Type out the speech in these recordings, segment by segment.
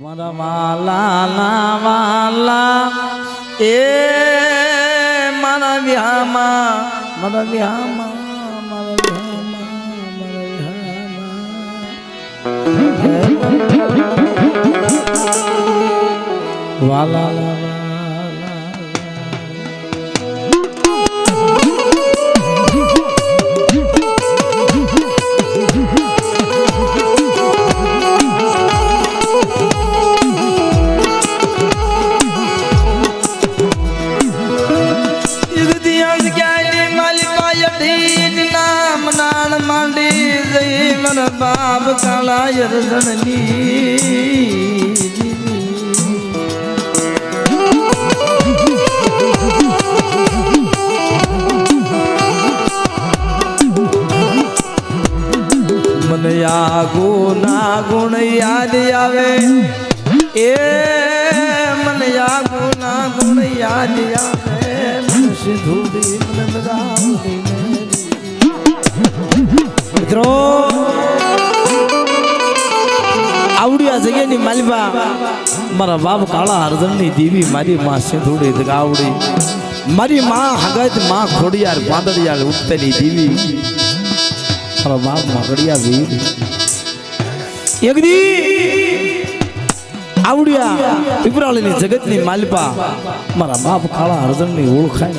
મારા વાલા ના વાલા એ મારા વિહામાં મારા વિહામાં મારા વિહામાં વાલા बाप काला यरदनी मन यागो ना गुण याद आवे ए मन यागो ना गुण याद आवे मन सिधुड़ी मन बदावड़ी मित्रों आवड़िया जगह नी मालबा मारा बाप काला हरदनी देवी मारी मां सिंधुड़ी दगावड़ी मारी मां हगत मां खोड़ियार बांदड़ियार उत्तरी देवी मारा बाप मगड़िया वीर एक दी आवड़िया पिपराली नी जगत नी मालबा मारा बाप काला हरदनी ओळखाय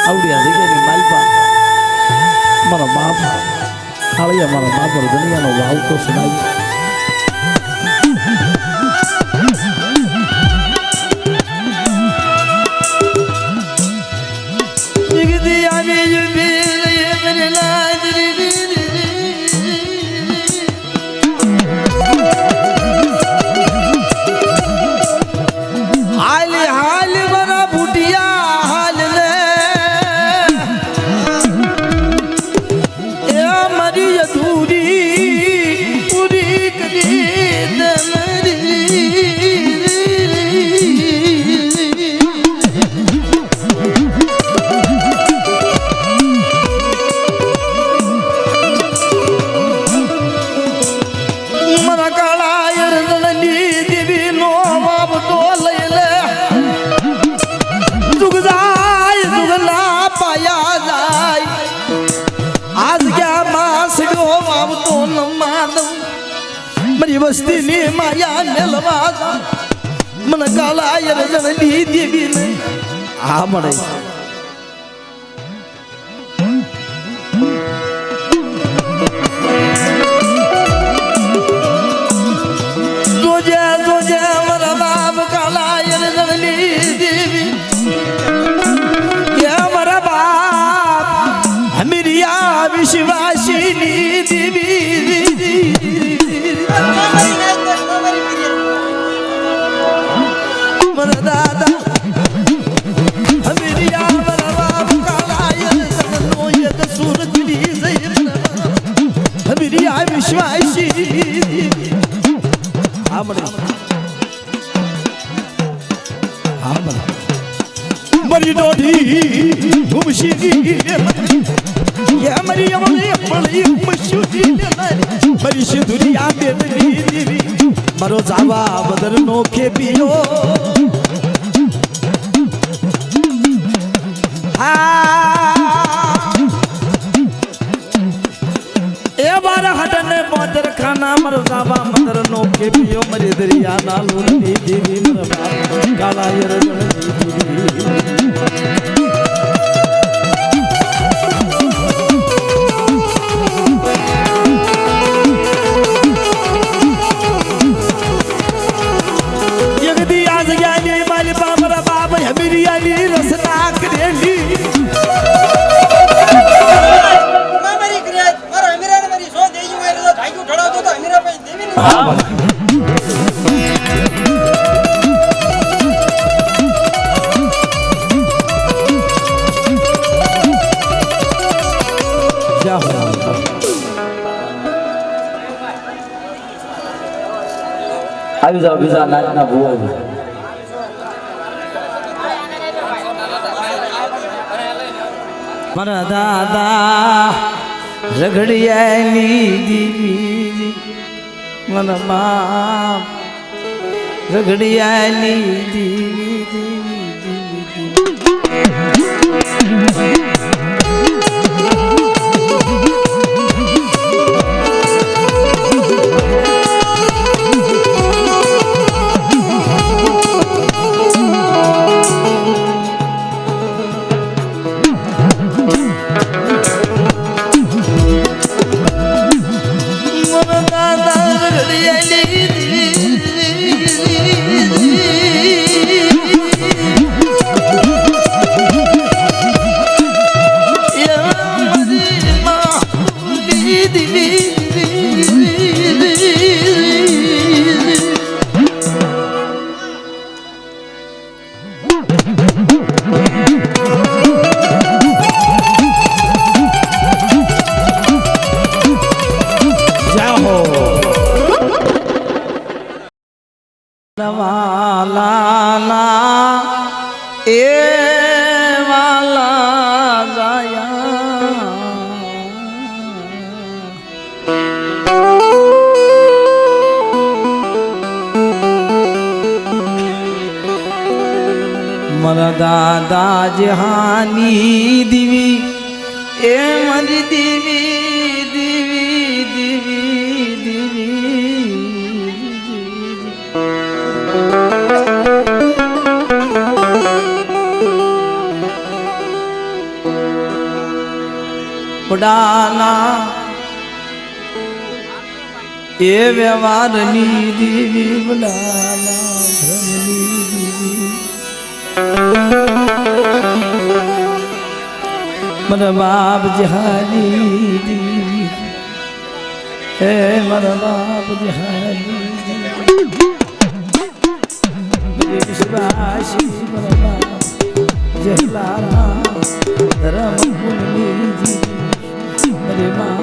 आवड़िया जगह नी मालबा मारा बाप कालिया मारा बाप हरदनिया नो वाव तो सुनाई वस्ती ने माया मेलवा मन काला यरदनी देवी ने आ मरे जोजे मरा बाप काला यरदनी देवी ये मरा बाप हमिरिया विश्वासिनी देवी दादा हमेरिया बरबाब काला यरदनो यद सूरत ली जय हमेरिया विश्वासी हमरे मरी डोडी घुमशीगी ये मरी मरी मशूदी मरी सिधुरिया बेदनी देवी मरो जावा बदर नोखे पियो ए बारा हटने मोदर खाना मरदाबा मदर नोखे पियो मरे दरिया नालूनी देवी मरबा काला यरदनी आज ज्ञानी माली बाबरा बाब हमीरिया नी रसना करेली આવી જાઓ બીજા નાચના ભૂવો મારા દાદા રગડિયાની દીવી मन बाप રગડિયાની દીવી દીવી દીવી વાલા એ વાલા ગયા મારા દાદા જહાની દીવી એ મારી દીવી દીવી દીવી દીવી બડાના એ વ્યવહારની દીવી બડાના ધ્રમની દીવી મારા બાપ જહાની દીવી હે મારા બાપ જહાની દીવી વિશ્વાસી મારા બાપ જહલારા ધર્મ ભૂમિ જી મારી મા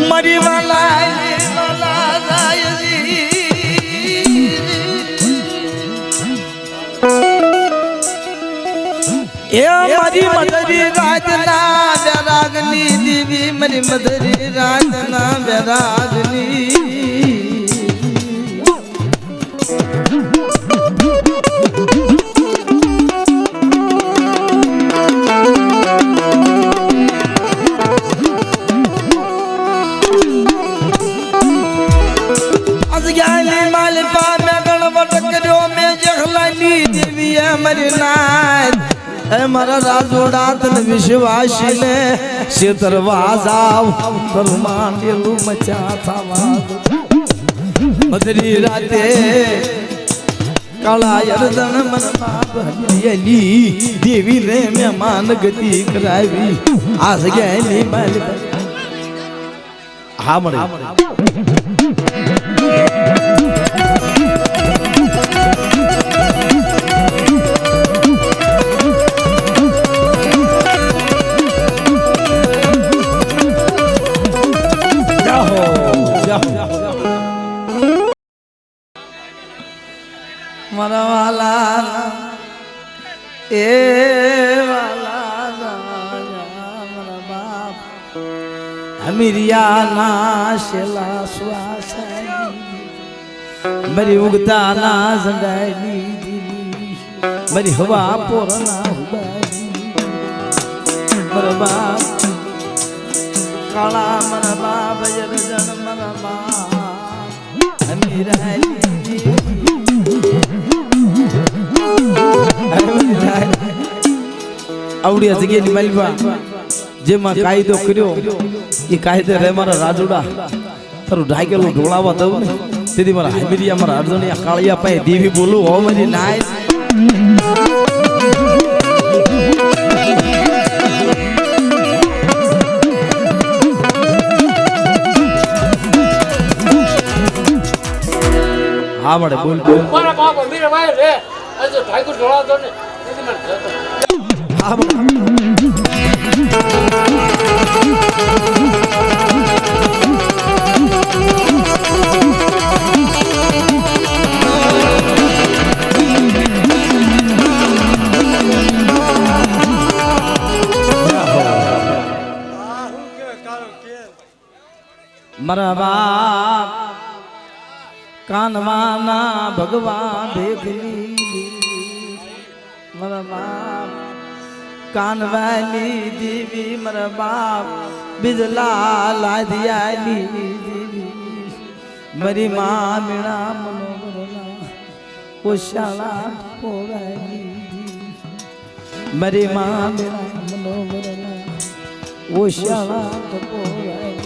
મારી વાલા એ મારી મધરી રાજના બેરાગની દીવી મારી મધરી રાજના બેરાગની અજગાલી માલપા મે ગણવટ કર્યો મે જખલાની દેવી મારી નાથ એ મારા રાજોડા તન વિશ્વાસી ને શેતરવાજા પરમાંડેલું મચા થવા મધરી રાતે કાળા યરદન મનમાં ભરેલી દેવી ને મહેમાન ગતિ કરાવી આ જગ્યાની માલ હા મળે મારા વાલા એ વાલા મારા બાપ હમીરિયા ના શેલા શ્વાસ મારી ઉગતા ના ઝંડાની દીવી મારી હવા પોરના ઉબારી મારા બાપ કાળા મારા બાપ જગજન મારા બાપ હમીરાની આવડી જગ્યાની માલવા જેમાં કાયદો કર્યો એ કાયદે રે મારા રાજુડા તારું ઢાકેલું ઢોળાવા દઉં ને તેથી મારા હામીરિયા મારા અર્જુનિયા કાળિયા પાસે દેવી બોલું હો મારી નાય હા મળે બોલ મારા બાપ મીરા ભાઈ રે આજે ઠાકુર ઢોળાતો ને નથી મને જતો હા મારા બાપ કાનવાના ભગવાન ભેગલી મારા બાપ કાનવાની દેવી મારા બાપ બિજલા લાદિયાની દેવી મારી માં મીણા મનોબરના ઓશાળા પોરાની મારી માં મીણા મનોબરના ઓશાળા પોરાની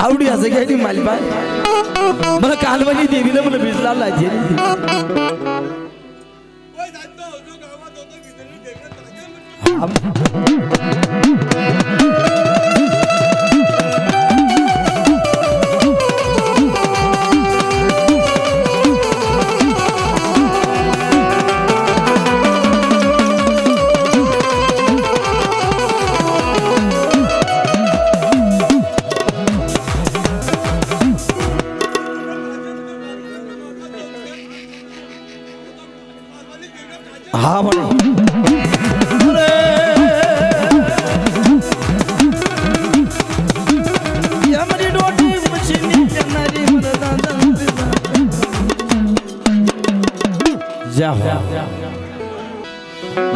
आवडी असं घ्यायची मालिबा मला कालवणी देवीला मला भिजला लाजे हाँ बड़े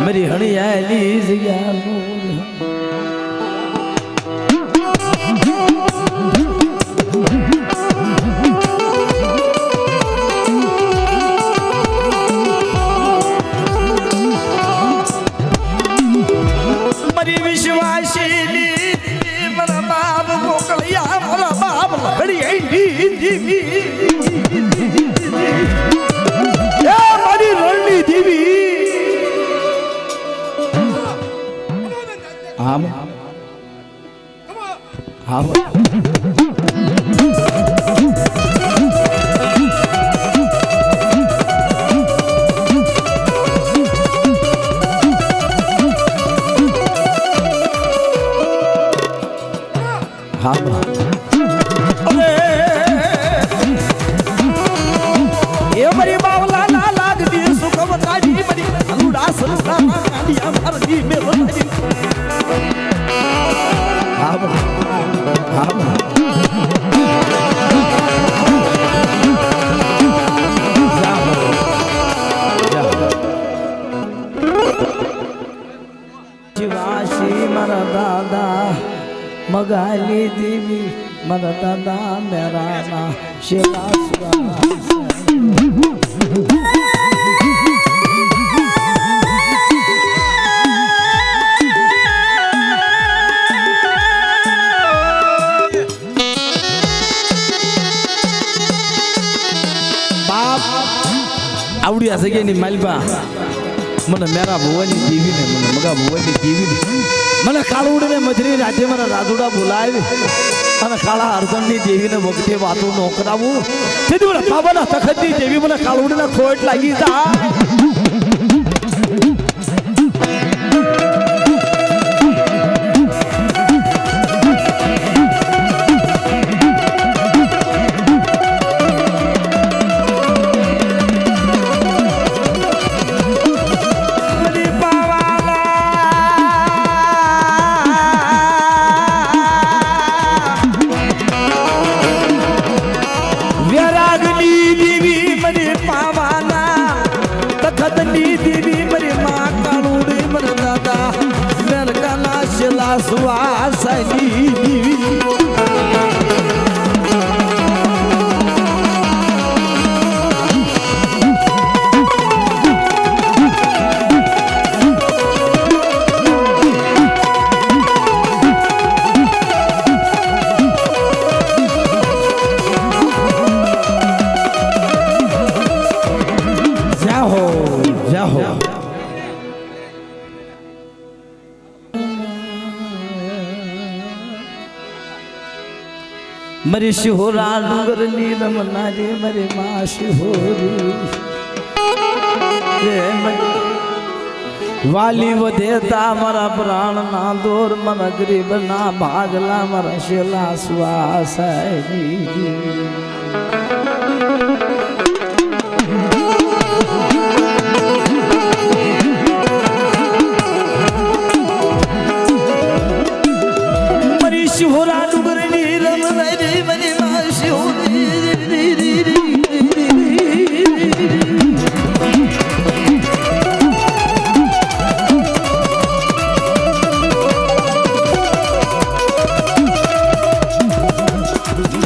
मेरी हरियाली विश्वासिनी मला बाप मोकळ्या मला बाप लहडी मारी रडली देवी आम आम मरी बावला ना लागती सुखवतारी मरी अनुडा संस्था काढिया मारली मेवतारी शिवाशी मरा दादा मगाली देवी मरा दादा मेरा ना शिला आवडी असं की नाही मालिबा મને મેરા ભુવાની દેવી ને મને મગા ભુવાની દેવી મને કાળુડને મજરી રાજ્ય મારા રાજુડા બોલાવી અને કાળા અર્જુનની દેવીને વખતે વાતો નો કરાવું તેથી મને બાબાના તખતની દેવી મને કાળુડના ખોટ લાગી જા मरी शिहोरा डूंगर नीलम नारी मरी माँ शिहोरी वाली वो देता मरा प्राण ना दूर मरा गरीब ना भागला मरा शिला श्वास मरी शिहोरा डूंगर नीलम नारी मरी माँ शिहोरी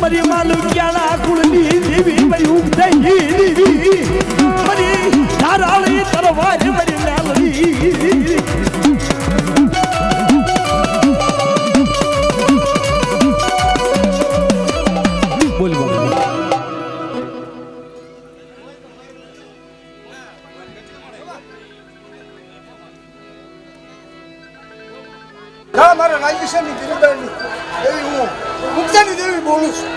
मरी मालू क्या कुड़ी देवी मरी उगते मरी धाराली तरवार मरी लाली बोल મારા રાજ્યની દેવી હું મુક્તાની દેવી બોલું છું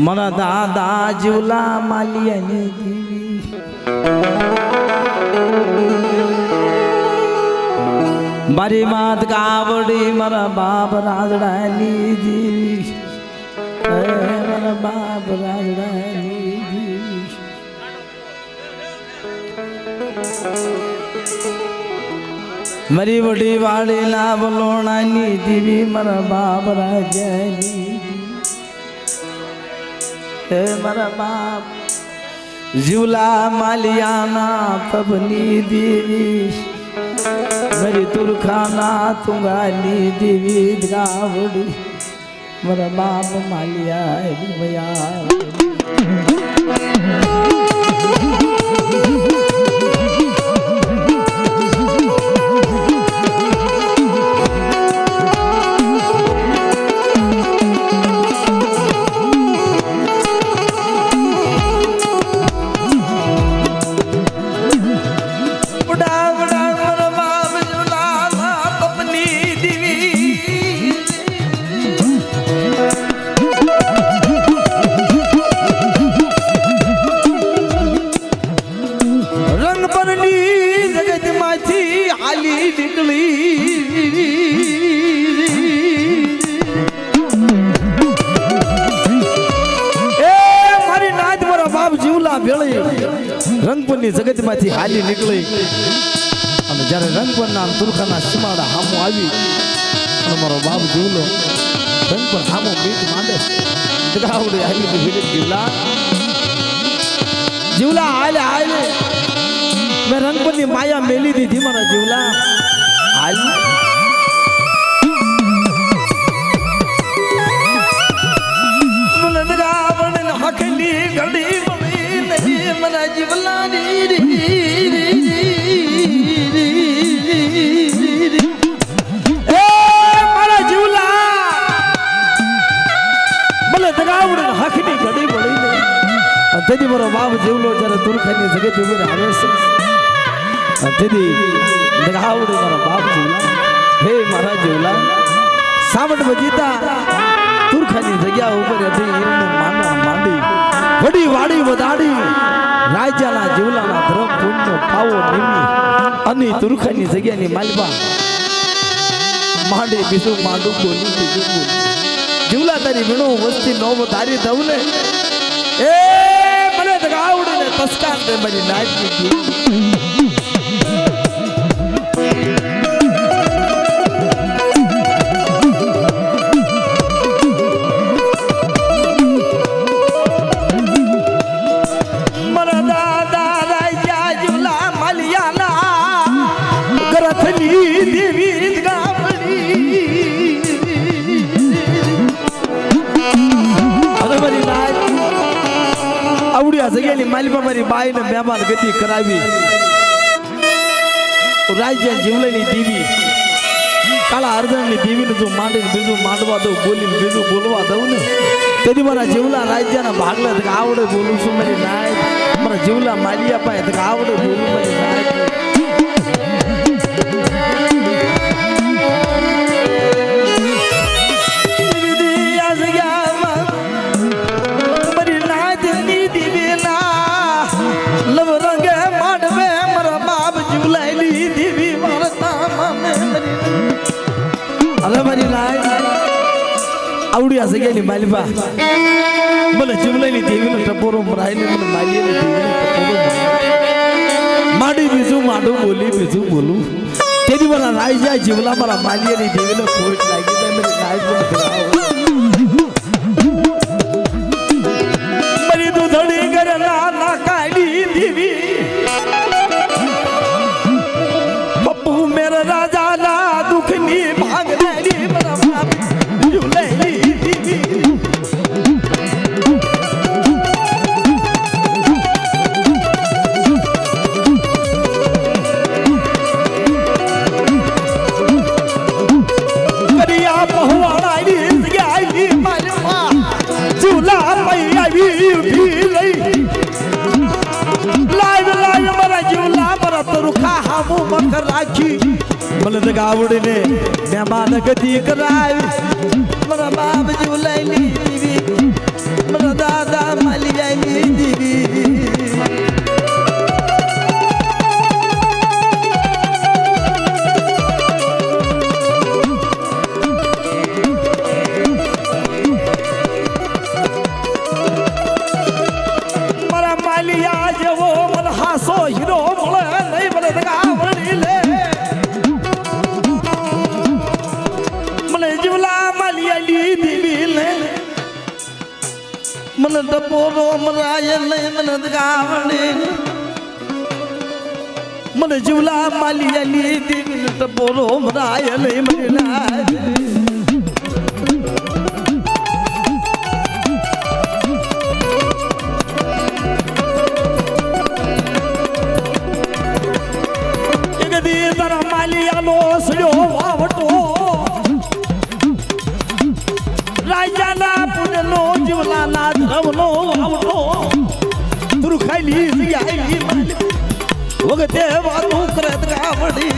मना दादा जीवला मालियानी देवी मारी मात कावड़ी मरा बाप राजडानी देवी मरा बाप राजडानी देवी मरी बड़ी वाड़ी ना बलोणानी देवी मरा बाप राजानी हे मरा बाप जीवला मालियाना पबनी देवी मरी तुरखाना तुंगानी देवी गावड़ी मरा बाप मालिया भैया રંગપુરની જગતમાંથી હાલી નીકળી અને જ્યારે રંગપુરના તુરખાના સીમાડા હામો આવી અને મારો બાપ જીવલો રંગપુર હામો બીટ માંડે જગાવડે આવી ભીડ જીવલા જીવલા હાલે હાલે મેં રંગપુરની માયા મેલી દીધી મારા જીવલા હાલ મને જગાવડે હકલી ઘડી मना जीवला मारा जीवला भले दगावड़ हकनी घड़ी पड़ी तेदी मारो बाप जीवलो जरा तुरखानी जगह जीवर हारे से तेदी दगावड़ मारा बाप जीवला हे मारा जीवला सावट बजीता तुरखानी जगह ऊपर अभी माना मांडी वडी वाड़ी वदाड़ी राजाना जीवलाना धर्म पुण्य पावो निमी अनि तुरखानी जग्यानी मालबा मांडे बिजू मांडू बोली बिजू बोल जीवला तारी विणो वस्ती नो तारी दवले ए मने दगावड़े ने तस्कान दे मरी नाच की जगह मालिपा मारी बाई ने मेहमान गति करावी राज्य जीवलनी देवी काला अर्धनी देवी ने जो मांडे बीजू मांडवा दो बोली बीजू बोलवा दो ने तेरी मारा जीवला राज्य ना भागले तक आवड़े बोलू सु मेरी नाय मारा जीवला मालिया पाए तक आवड़े बोलू मेरी नाय લવ રંગે માંડવે મારા બાપ જીવલાયેલી દેવી મારતા મામે અરે મારી લાય આવડી આ જગ્યાની માલિબા મને જીવલાયેલી દેવીનો ટપોરો મરાઈને મને મારીએલી દેવીનો ટપોરો માડી બીજું માડું બોલી બીજું બોલું તેની મારા રાઈ જાય જીવલા મારા માલીએની દેવીનો કોટ લાગી જાય મને રાઈ પણ મરી દૂધડી ગરલા ના કાઢી દેવી પપ્પુ મેરા રાજા ના દુખની ભાગનેલી મારા બાપ જીવલાયેલી દેવી મને તો ગાવડીને મહેમાન ગતિ કરાવી મારા બાપ જીવલાયેલી દેવી મારા દાદા માલિયાયેલી દેવી મારા માલિયા જેવો મને હાસો હીરો મળે નહીં મને તો ગાવડી લે મને ટપોરો મરાય નહીં મને ગાવડે મને જીવલા માલિયાલી દેવીને ટપોરો મરાય નહીં મને લાય એકદી તારા માલિયાનો સડ્યો વાવટો રાજાના પુણ્યનો જીવલાના ધર્મનો આવતો દુર્ખાઈલી જગ્યાએલી વખતે વાતું કરત ગાવડી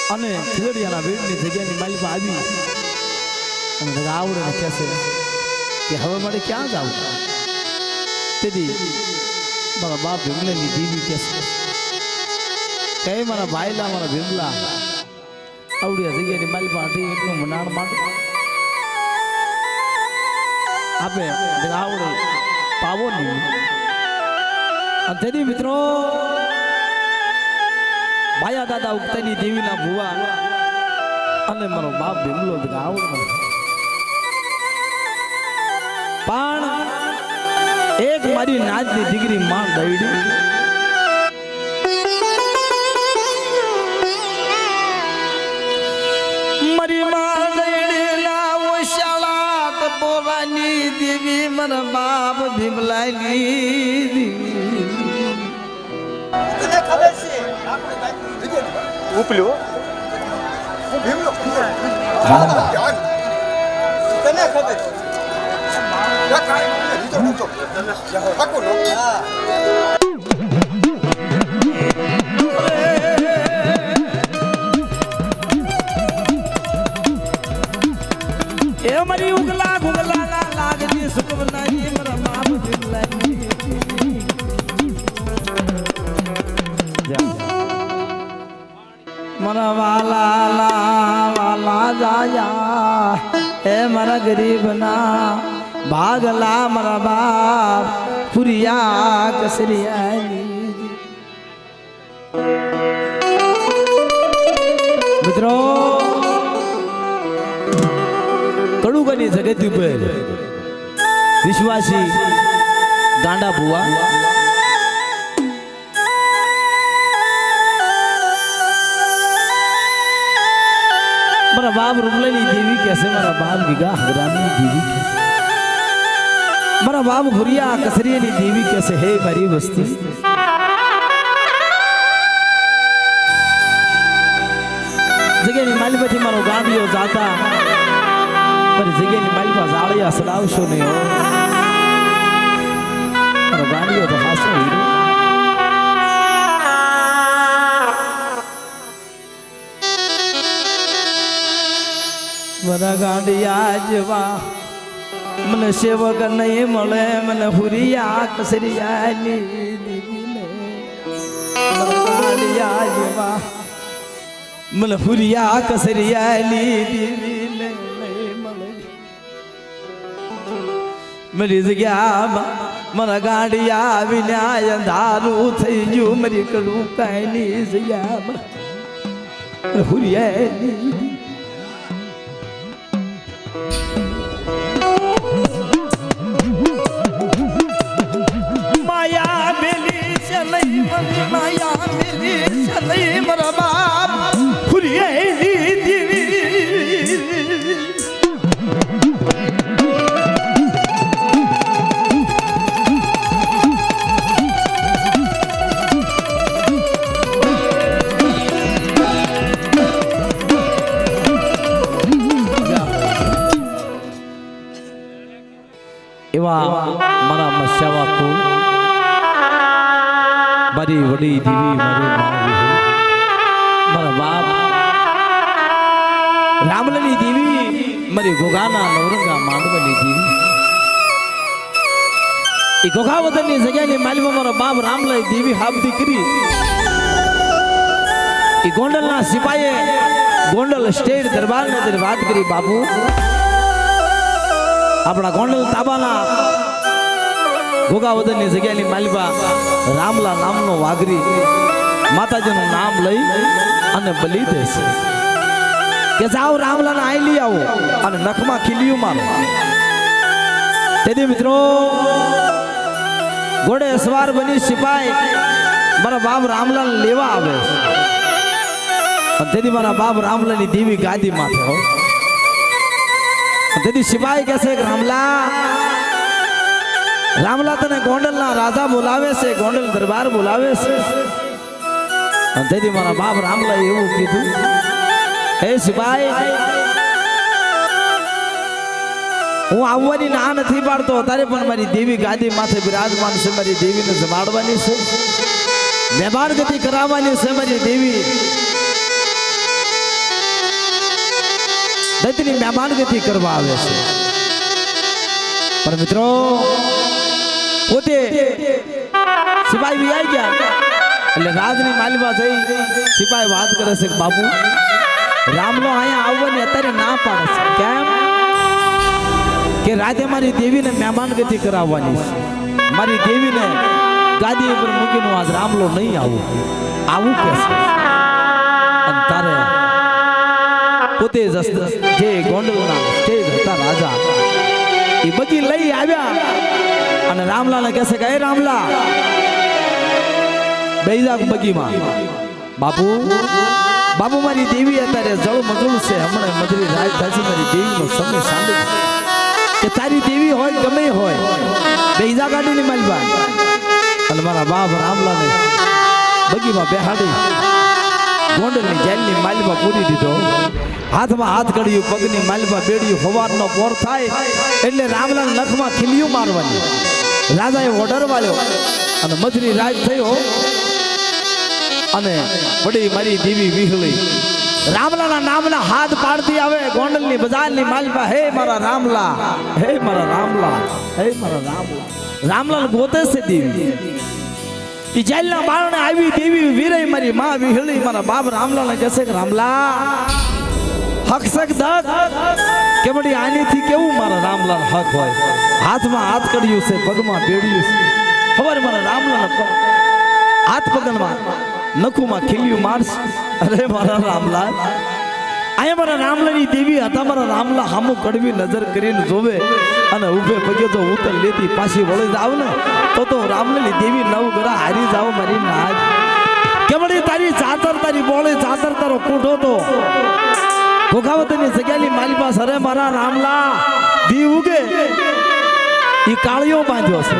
અને ખીલડિયાના વીરની જગ્યાની માલિકમાં આવી અને આવડે ને કહે છે કે હવે મારે ક્યાં જાવ તેથી મારા બાપ ભીમલાની દીવી કહે છે કે મારા ભાઈલા મારા ભીમલા આવડિયા જગ્યાની માલિકમાં આટી એટલું મનાણ માંડ આપે આવડે પાવો નહીં અને તેથી મિત્રો ભાયા દાદા ઉગતાની દેવીના ભુવા અને મારો બાપ ભીમલો આવડ પણ એક મારી નાચની દીકરી માં દઈડી મારી માં દઈડી ના ઓશાળા ટપોરાની દેવી મારા બાપ ભીમલાની તને ખબર છે ઉપલ્યો ભીમલો હા. તને ખબર યા કાઈ મને રીતો હાકો નો હા એ મારી ઉગલા ગુગલા ના લાગજી સુકવનારી મારા બાપ દિલાઈ મારા વાલા જાયા એ મારા ગરીબ ના ભાગલા મારા બાપ પુરિયા કસરિયાની મિત્રો કડુકાની જગત ઉપર વિશ્વાસી ગાંડા ભુવા મારા બાપ રૂમલાની દેવી कैसे મારા બાપ ગીગા હગરાની દેવી कैसे મારા બાપ ભુરિયા કસરિયાની દેવી कैसे હે મારી વસ્તી જગ્યાની માલિકમાંથી મારો ગાંડિયો જાતા पर जगह माली पास आड़िया सलावशो नहीं हो और गाड़ियों तो हासो हीरो बड़ा गाड़िया जवा मन सेवक नहीं मले मन हुरिया कसरिया नी गाड़िया जवा मन हुरिया कसरिया नी मेरी जगह मरा गाड़िया विन्याय दारू थई जो मेरी कड़ू कहनी जगह हुरिया माया मिली चलई माया मिली चलई मरा बाप हुरिया मारा मस्यावा को मारी वडी देवी मारी मारा बाप रामलली देवी मारी गोगाना नवरंगा मांडवली देवी ई गोगावतनी जग्यानी मालीमा मारा बाप रामलली देवी हाबदी करी ई गोंडलना सिपाही गोंडल स्टेट दरबार ने तेरी बात करी बापू अपना गोंडल ताबाना गोगावदनी जग्यानी मालिबा रामला नामनो वाघरी माताजीનું નામ લઈ અને બલી દેશે કે જાઓ રામલાને આઈ લઈ આવો અને નખમાં ખીલિયું મારો તેથી મિત્રો ઘોડે સવાર બની સિપાઈ મારા બાપ રામલાને લેવા આવે અને તેથી મારા બાપ રામલાની દેવી ગાદી માથે હો તેથી સિપાઈ કહેશે કે રામલા તને ગોંડલના રાજા બોલાવે છે ગોંડલ દરબાર બોલાવે છે અને તેથી મારા બાપ રામલા એવું કીધું હે સિપાઈ હું આવવાની ના નથી પાડતો તારે પણ મારી દેવી ગાદી માથે બિરાજમાન છે મારી દેવીને જમાડવાની છે મહેમાન ગતિ કરાવવાની છે મારી દેવી દૈત્યની મહેમાન ગતિ કરવા આવે છે પણ મિત્રો પોતે સિપાઈ બી આવી ગયા એટલે રાજની માલિબા થઈ સિપાઈ વાત કરે છે કે બાપુ રામનો અહીંયા આવવાની અત્યારે ના પાડે છે કેમ કે રાતે મારી દેવીને મહેમાન ગતિ કરાવવાની છે મારી દેવીને ગાદી ઉપર મૂકીને આજ રામલો નહીં આવું કે છે અને તારે પોતે જે ગોંડલના સ્ટેજ હતા રાજા એ બધી લઈ આવ્યા અને રામલાને કહે છે કે એ રામલા બેજા બગીમાં બાપુ મારી દેવી અત્યારે જળ મજૂર છે હમણાં મજૂરી રાત થશે મારી દેવીનો સમય સાંભળે કે તારી દેવી હોય ગમે હોય બેજા ગાડીની માલબા અને મારા બાપ રામલાને બગીમાં બેહાડી ગોંડલની જેલની માલબા પૂરી દીધો હાથમાં હાથ કડ્યું પગની માલપા બેડ્યું સવારનો પોર થાય એટલે રામલાલ નખમાં ખીલિયું મારવાની રાજાએ ઓર્ડર વાળ્યો અને મધરી રાત થયો અને બડી મારી દેવી વિહળી રામલાના નામના હાથ પાડતી આવે ગોંડલની બજારની માલપા હે મારા રામલા હે મારા રામલા હે મારા રામલા રામલાલ ગોતે છે દેવી ઈ જેલના બારણે આવી દેવી વીરે મારી માં વિહળી મારા બાપ રામલાને કહેશે કે રામલા હક સક દક કે બડી આનીથી કેવું મારા રામલાલ હક હોય હાથમાં હાથ કડ્યું છે પગમાં બેડ્યું છે ખબર મારા રામલાલ હાથ પગનમાં નખુમાં ખીલ્યું મારશ અરે મારા રામલાલ આયા મારા રામલાની દેવી હતા મારા રામલા હામુ કડવી નજર કરીને જોવે અને ઉભે પગે તો ઉતર લેતી પાછી વળી જાવ ને તો રામલાની દેવી નવ ગરા હારી જાવ મારી નાજ કેવડી તારી ચાતર તારી બોળી ચાતર તારો કૂઠો તો ભોગાવતની જગ્યાની મારી પાસે અરે મારા રામલા દી ઉગે ઈ કાળિયો બાંધ્યો છે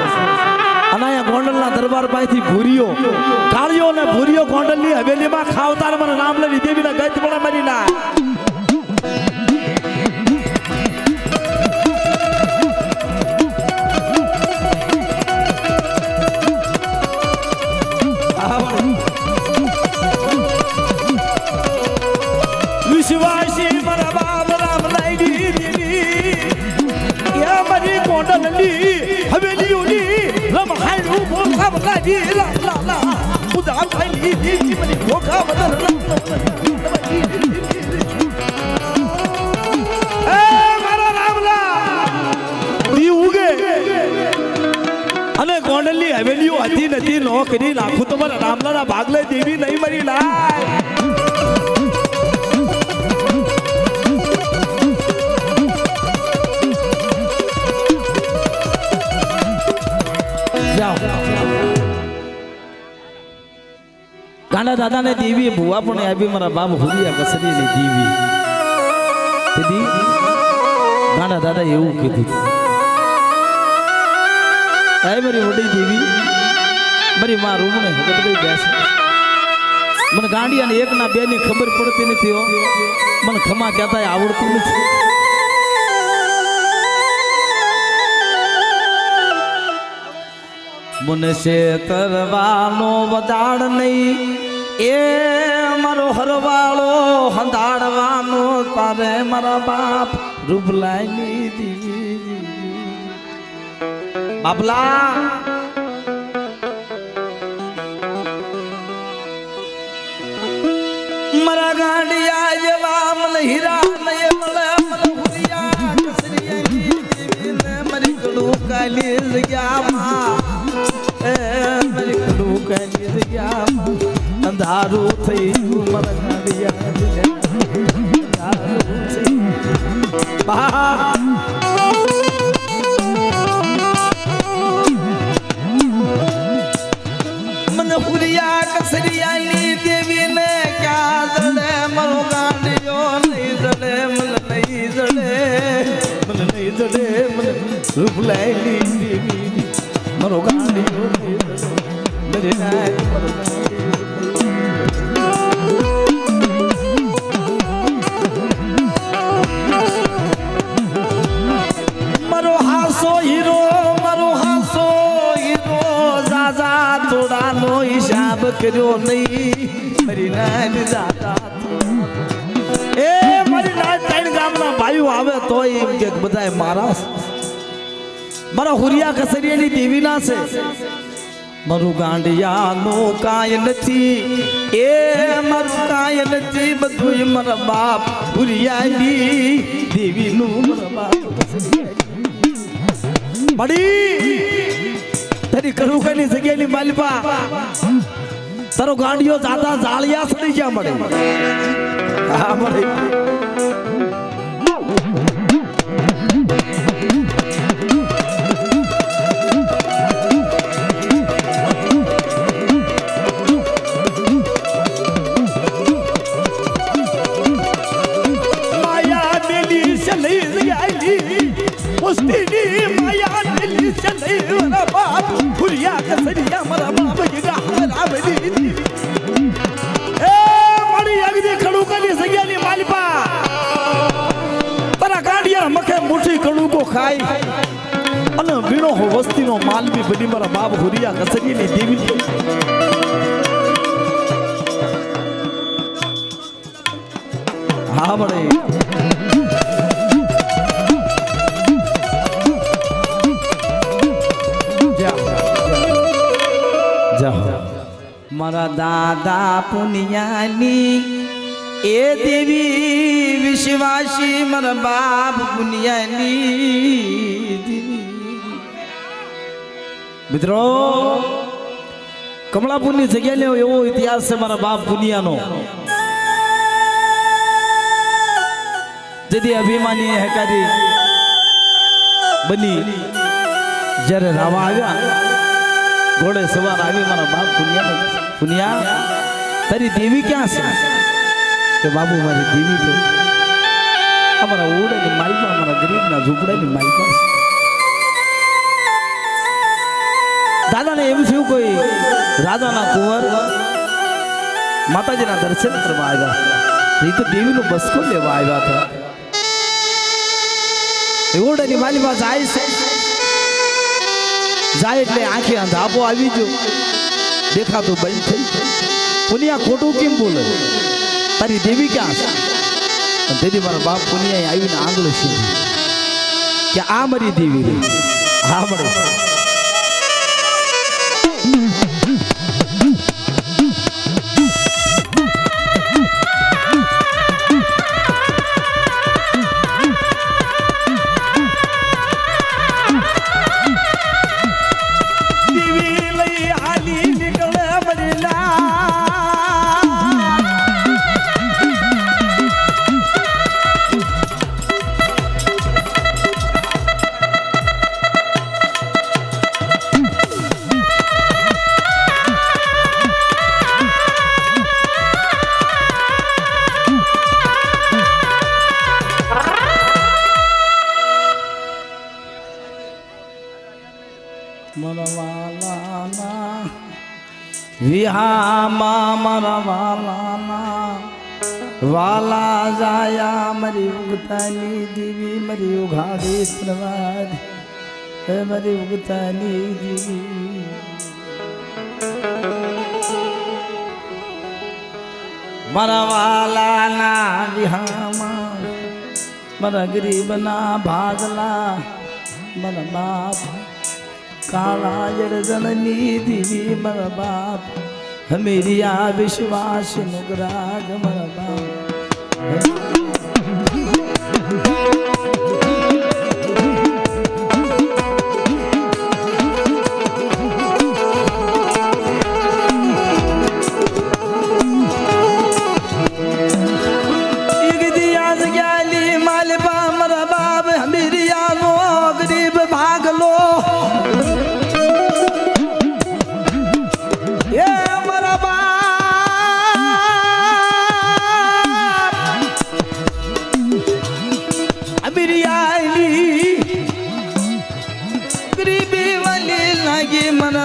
અને અહીંયા ગોંડલના દરબાર પાસેથી ભૂરીઓ કાળિયો ને ભૂરીઓ ગોંડલની હવેલીમાં ખાવતાર મારા રામલાની દેવીના ગત પડે મારી ના વિશ્વાસી મારા બાપ રામલાની દેવી યા મારી ગોંડલની હવેલીઓની રમહાણું ભોગાવતાની લા ઉદા ભાઈની દેવી મને ભોગાવતા એ મારા રામલા દી ઉગે અને ગોંડલની હવેલીઓ હતી નથી નો કરી નાખું તો મારા રામલાના ભાગલે દેવી નહીં મરી લાય ગાંડા દાદા ને દેવી ભુવા પણ આવી મારા બાપ હુરિયા કસરી ની દેવી ગાંડા દાદા એવું કીધું મારી વડી દેવી મારી માં રૂમને બધી બેસે મને ગાંડિયા ને એક ના બે ની ખબર પડતી નથી મને ખમા કહેતા આવડતું નથી મને શેતરવાનો વદાડ નહીં એ મારો હરવાળો હંધાડવાનો તારે મારા બાપ રૂબલાની દીવી બાબલા મારા ગાંડિયા જેવા મને હીરા નય મળે હુરિયા કસરિયાની દેવીને મારી કડું કાલી જગ્યામાં મારી કડું કાલી જગ્યામાં અંધારું થઈ ગયું મારા ગાંડિયા અંધારું થઈ બા મને હુરિયા કસરિયાની દેવીને ક્યાં જડે મારો ગાંડિયો નહીં જડે મને નહીં જડે મને નહીં જડે મને રૂપલાયની દેવી મારો ગાંડિયો નહીં જડે મારો મારો હાસો હીરો મારો હાસો હીરો જાજા થોડાનો હિસાબ કર્યો નહીં મારી નાન જાતા એ મારી નાન ત્રણ ગામના ભાઈઓ આવે તો એમ કે બધાય મારા હુરિયા કસરિયાની દેવીના છે મારું ગાંડિયાનો કાય નથી એ મારું કાય નથી બધું મારા બાપ હુરિયાની દેવીનું મારા બાપ મડી તારી કરું કઈ જગ્યાની માલપા તારો ગાંડિયો દાદા જાળિયા સડી ગયા મળે હા મળે માયા મેલી ચલી ગઈ મુસ્તીની માયા મેલી ચલી મારા બાપ હુરિયા કસરિયા મારા બાપ જગા રામલી એ મળી અગદી ખડુકાની જગ્યાની માલપા ના મખે મુઠ્ઠી કણુકો ખાય અને વીણો હો વસ્તીનો માલવી બની મારા બાપ હુરિયા કસરીની દેવી હા બડે મારા દાદા પુનિયાની એ દેવી વિશ્વાસી મારા બાપ પુનિયાની મિત્રો કમળાપુરની જગ્યા ને એવો ઇતિહાસ છે મારા બાપ પુનિયાનો જેથી અભિમાની હેકારી બની જ્યારે રાવા આવ્યા ઘોડે સવાર આવી મારા બાપ પુનિયા તારી દેવી ક્યાં છે કે બાબુ મારી દેવી તો અમારા ઓરડાની માલમાં અમારા ગરીબના ઝૂંપડાની માલમાં દાદાને એમ થયું કોઈ રાજાના કુંવર માતાજીના દર્શન કરવા આવ્યા એ તો દેવીનો બસકો લેવા આવ્યા હતા ઓરડાની માલમાં જાય છે જાય એટલે આંખે અંધાપો આવી ગયો દેખાતો બંધ થઈ પુનિયા ખોટું કેમ બોલે તારી દેવી ક્યાં છે તેથી મારા બાપ પુનિયા આવીને આંગળો છે કે આ મારી દેવી રે હા મળે વિહામાં મારા વાલાના વાલા જાયા મારી ઉગતાની દેવી મારી ઉઘાડી પ્રવાદ હે મારી ઉગતાની દેવી મારા વાલાના વિહામાં મારા ગરીબના ભાગલા મારા બાપ કાળા જળજનની દેવી મારા બાપ હમેરી આ વિશ્વાસ નુગરાગ મારા બાપ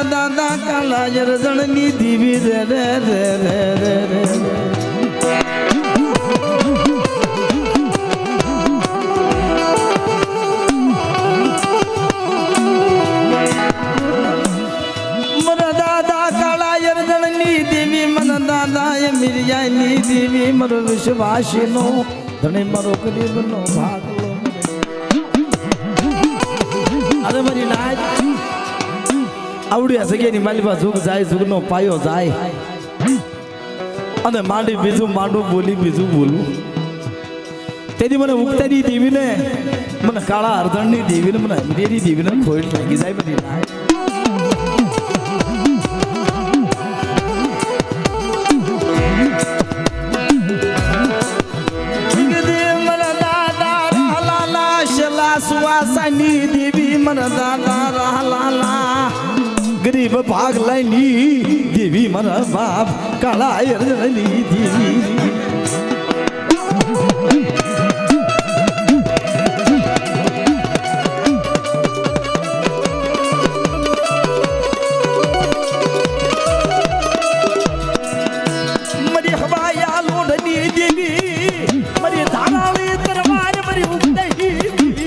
દાદા કાલા જરજણની દેવી રે રે રે રે રે રે મારા દાદા કાલા જરજણની દેવી મારા દાદા એ મિરિયાની દેવી મારો વિશ્વાસીનો ધણી મારો ગરીબનો ભાગલો અરે મારી નાચ આવડી જગ્યાની માલિકા ઝુક જાય ઝુકનો પાયો જાય અને માંડી બીજું માંડું બોલી બીજું બોલું તેથી મને ઉગતાની દેવીને મને કાળા અર્ધણની દેવીને મને હમીરેની દેવીને ખોટ લાગી જાય બધી સુવાસાની દેવી મને દાદા રહલાલા ગરીબ ભાગ લઈની દેવી મારા બાપ કાળા અર્જણની દેવી મરી હવાયા લોડની દેવી મરી ધારાળી તરવાર મરી ઉગતી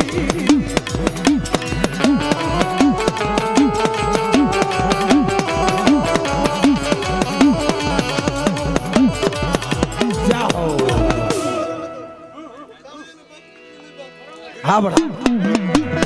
હા બડા